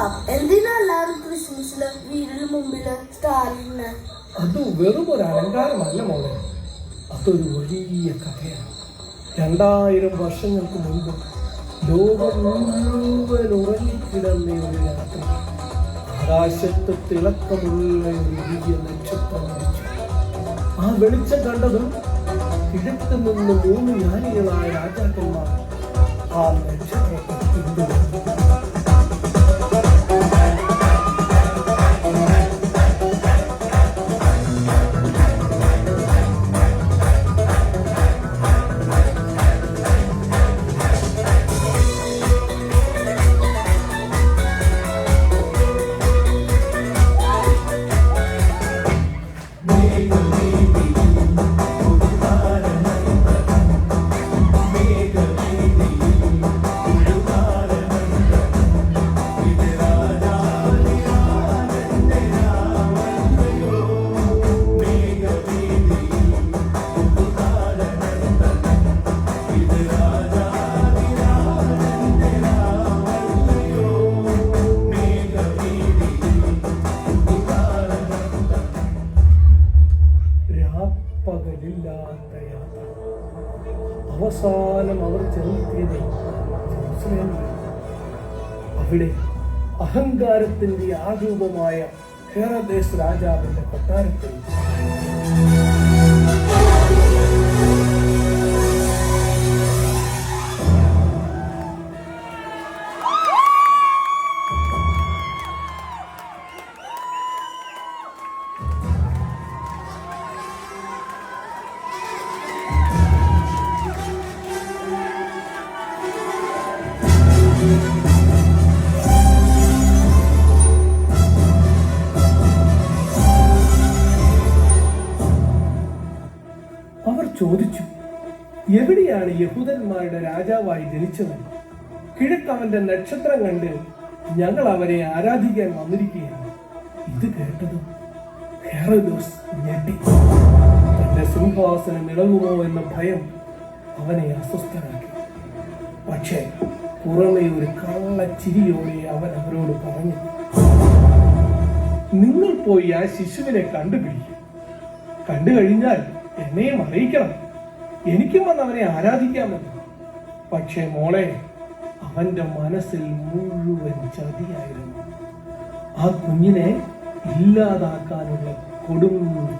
എന്തിനാ എല്ലാവരും ക്രിസ്മസില് വീടിന് മുമ്പില് സ്റ്റാറിന്? അത് വെറും ഒരു അലങ്കാരമല്ല മോളെ, അതൊരു വലിയ കഥയാണ്. 2000 വർഷങ്ങൾക്ക് മുൻപ് ലോകം മുഴുവൻ ഉറങ്ങിക്കിടന്ന ഒരു രാത്രി ആകാശത്ത് തിളക്കമുള്ള ഒരു വലിയ നക്ഷത്രം അടിച്ചു. ആ വെളിച്ചം കണ്ടതും കിഴക്ക് നിന്ന് 3 ജ്ഞാനികളായ രാജാക്കന്മാർ ആ നക്ഷത്രത്തെ പിന്തുടർന്നു. പകലില്ലാത്ത യാത്ര. അവസാനം അവർ ചെന്നെത്തിയത് ജെറുസലേമിൽ. അവിടെ അഹങ്കാരത്തിന്റെ ആരൂപമായ ഹെറോദേസ് രാജാവിന്റെ കൊട്ടാരത്തിൽ അവർ ചോദിച്ചു, എവിടെയാണ് യഹൂദന്മാരുടെ രാജാവായി ജനിച്ചത്? കിഴക്ക് അവന്റെ നക്ഷത്രം കണ്ട് ഞങ്ങൾ അവരെ ആരാധിക്കാൻ വന്നിരിക്കുകയാണ്. ഇത് കേട്ടതും ഹെറോദോസ് ഞെട്ടി. തന്റെ സിംഹാസനം ഇളകുമോ എന്ന ഭയം അവനെ അസ്വസ്ഥനാക്കി. പക്ഷേ പുറമെ ഒരു കള്ളച്ചിരിയോടെ അവൻ അവരോട് പറഞ്ഞു, നിങ്ങൾ പോയി ആ ശിശുവിനെ കണ്ടുപിടിക്കും. കണ്ടു കഴിഞ്ഞാൽ എന്നെയും അറിയിക്കണം. എനിക്കും വന്ന് അവനെ ആരാധിക്കാമെന്ന്. പക്ഷേ മോളെ, അവന്റെ മനസ്സിൽ മുഴുവൻ ചതിയായിരുന്നു. ആ കുഞ്ഞിനെ ഇല്ലാതാക്കാനുള്ള കൊടും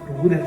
ക്രൂരൻ.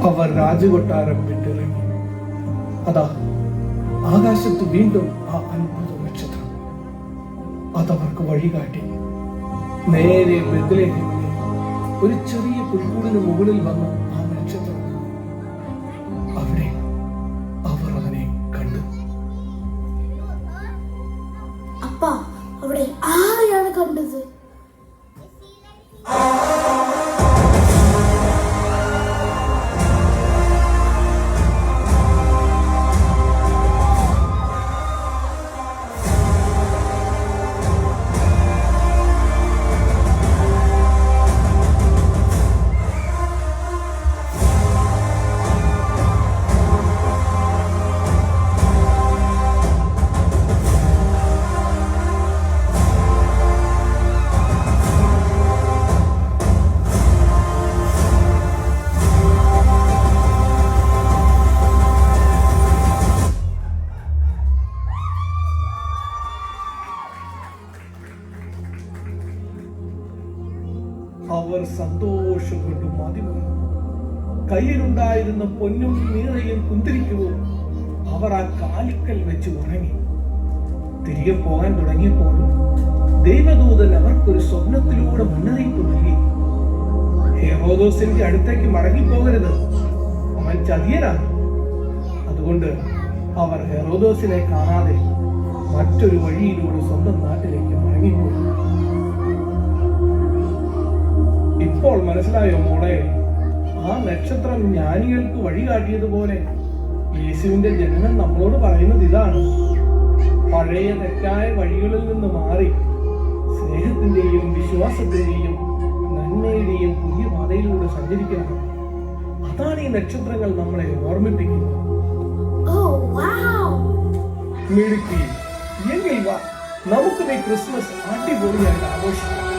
അവർ രാജകൊട്ടാരം വിട്ടിറങ്ങി. അതാ ആകാശത്ത് വീണ്ടും ആ അത്ഭുത നക്ഷത്രം. അതവർക്ക് വഴികാട്ടി. നേരെ ബെത്ലഹേമിലെ ഒരു ചെറിയ പുൽക്കൂടിന് മുകളിൽ വന്ന ആ നക്ഷത്രം. അവിടെ അവർ അവനെ കണ്ടു. അപ്പാ, അവിടെ ആരെയാണ് കണ്ടത്? അവർ സന്തോഷം കൊണ്ട് മതിമറന്നു. കയ്യിലുണ്ടായിരുന്ന പൊന്നും നീറയും കുന്തിരിക്കവും അവർ ആ കാൽക്കൽ വെച്ച് ഉറങ്ങി. തിരികെ പോകാൻ തുടങ്ങിയപ്പോൾ ദൈവദൂതൻ അവർക്കൊരു സ്വപ്നത്തിലൂടെ മുന്നറിയിപ്പ് നൽകി. ഹെറോദോസിന്റെ അടുത്തേക്ക് മടങ്ങിപ്പോകരുത്, അവൻ ചതിയനാണ്. അതുകൊണ്ട് അവർ ഹെറോദോസിനെ കാണാതെ മറ്റൊരു വഴിയിലൂടെ സ്വന്തം നാട്ടിലേക്ക് മടങ്ങിപ്പോയി. ഇപ്പോൾ മനസ്സിലായോ മോളെ? ആ നക്ഷത്രം ജ്ഞാനികൾക്ക് വഴി കാട്ടിയതുപോലെ യേശുവിന്റെ ജനനം നമ്മളോട് പറയുന്നത് ഇതാണ്: പഴയ തെറ്റായ വഴികളിൽ നിന്ന് മാറി സ്നേഹത്തിന്റെയും വിശ്വാസത്തിന്റെയും നന്മയുടെയും പുതിയ പാതയിലൂടെ സഞ്ചരിക്കണം. അതാണ് ഈ നക്ഷത്രങ്ങൾ നമ്മളെ ഓർമ്മിപ്പിക്കുന്നത്. മിടുക്കി, എങ്കിൽ വാ, നമുക്ക് ഈ ക്രിസ്മസ് അടിപൊളിയായിട്ട് ആഘോഷിക്കാം.